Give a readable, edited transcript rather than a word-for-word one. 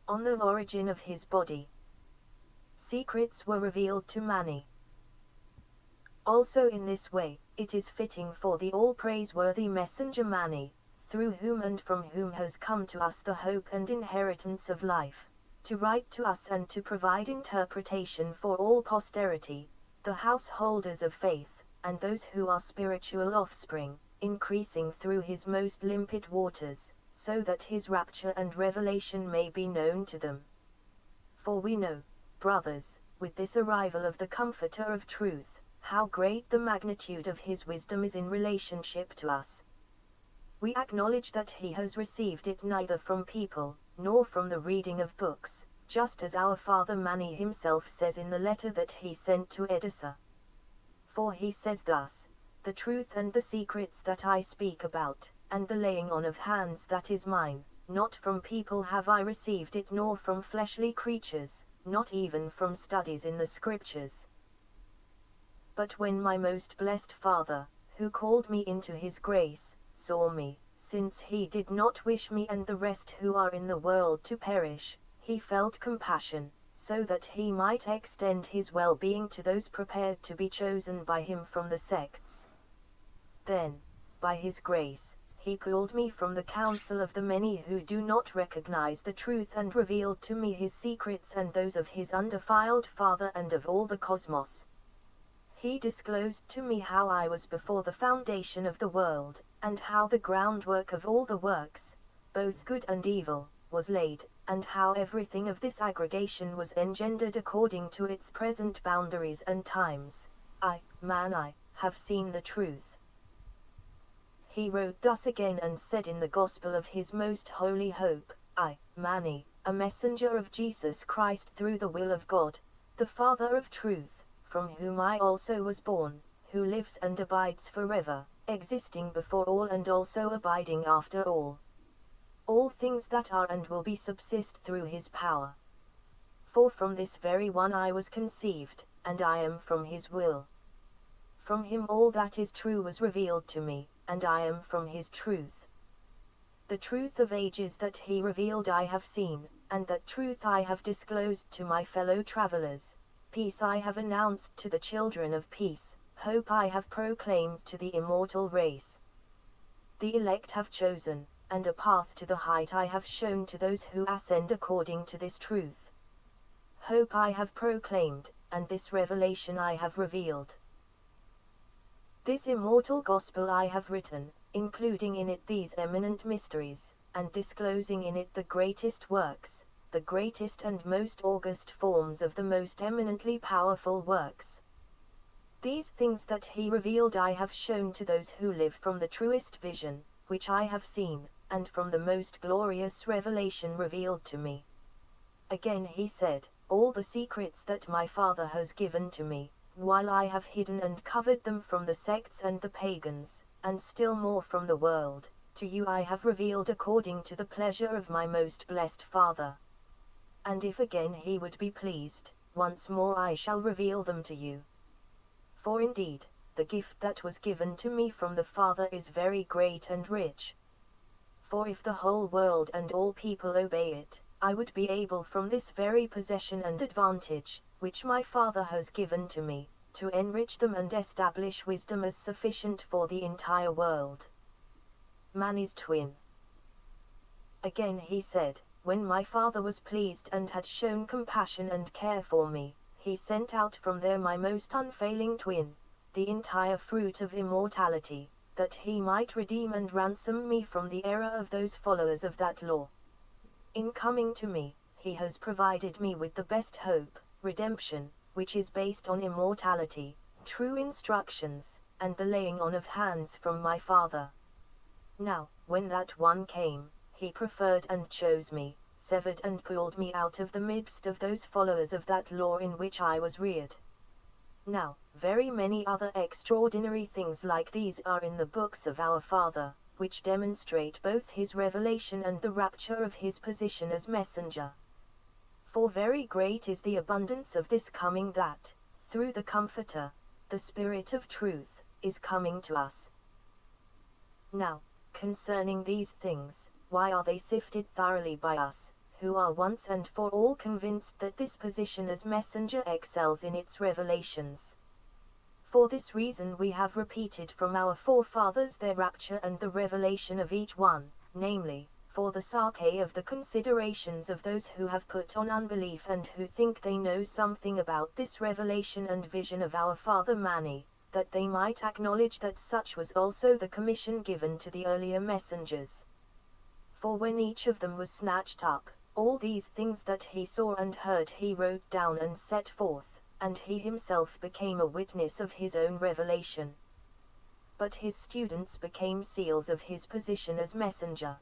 On the origin of his body. Secrets were revealed to Mani. Also in this way, it is fitting for the all-praiseworthy messenger Mani, through whom and from whom has come to us the hope and inheritance of life, to write to us and to provide interpretation for all posterity, the householders of faith, and those who are spiritual offspring, increasing through his most limpid waters, so that his rapture and revelation may be known to them. For we know, brothers, with this arrival of the Comforter of truth, how great the magnitude of his wisdom is in relationship to us. We acknowledge that he has received it neither from people, nor from the reading of books, just as our father Mani himself says in the letter that he sent to Edessa. For he says thus, the truth and the secrets that I speak about, and the laying on of hands that is mine, not from people have I received it nor from fleshly creatures, not even from studies in the scriptures. But when my most blessed Father, who called me into his grace, saw me, since he did not wish me and the rest who are in the world to perish, he felt compassion, so that he might extend his well-being to those prepared to be chosen by him from the sects. Then, by his grace, he pulled me from the council of the many who do not recognize the truth and revealed to me his secrets and those of his undefiled Father and of all the cosmos. He disclosed to me how I was before the foundation of the world, and how the groundwork of all the works, both good and evil, was laid, and how everything of this aggregation was engendered according to its present boundaries and times. I, Mani, have seen the truth. He wrote thus again and said in the gospel of his most holy hope, I, Mani, a messenger of Jesus Christ through the will of God, the Father of truth, from whom I also was born, who lives and abides forever, existing before all and also abiding after all. All things that are and will be subsist through his power. For from this very one I was conceived, and I am from his will. From him all that is true was revealed to me, and I am from his truth. The truth of ages that he revealed I have seen, and that truth I have disclosed to my fellow travelers. Peace I have announced to the children of peace, hope I have proclaimed to the immortal race. The elect have chosen, and a path to the height I have shown to those who ascend according to this truth. Hope I have proclaimed, and this revelation I have revealed. This immortal gospel I have written, including in it these eminent mysteries, and disclosing in it the greatest works, the greatest and most august forms of the most eminently powerful works. These things that he revealed I have shown to those who live from the truest vision, which I have seen, and from the most glorious revelation revealed to me. Again he said, all the secrets that my Father has given to me, while I have hidden and covered them from the sects and the pagans, and still more from the world, to you I have revealed according to the pleasure of my most blessed Father. And if again he would be pleased, once more I shall reveal them to you. For indeed, the gift that was given to me from the Father is very great and rich. For if the whole world and all people obey it, I would be able from this very possession and advantage, which my Father has given to me, to enrich them and establish wisdom as sufficient for the entire world. Mani's twin. Again he said, when my Father was pleased and had shown compassion and care for me, he sent out from there my most unfailing twin, the entire fruit of immortality, that he might redeem and ransom me from the error of those followers of that law. In coming to me, he has provided me with the best hope, redemption, which is based on immortality, true instructions, and the laying on of hands from my Father. Now, when that one came, he preferred and chose me, severed and pulled me out of the midst of those followers of that law in which I was reared. Now, very many other extraordinary things like these are in the books of our Father, which demonstrate both his revelation and the rapture of his position as messenger. For very great is the abundance of this coming that, through the Comforter, the Spirit of truth, is coming to us. Now, concerning these things, why are they sifted thoroughly by us, who are once and for all convinced that this position as messenger excels in its revelations. For this reason we have repeated from our forefathers their rapture and the revelation of each one, namely, for the sake of the considerations of those who have put on unbelief and who think they know something about this revelation and vision of our father Mani, that they might acknowledge that such was also the commission given to the earlier messengers. For when each of them was snatched up, all these things that he saw and heard he wrote down and set forth, and he himself became a witness of his own revelation. But his students became seals of his position as messenger.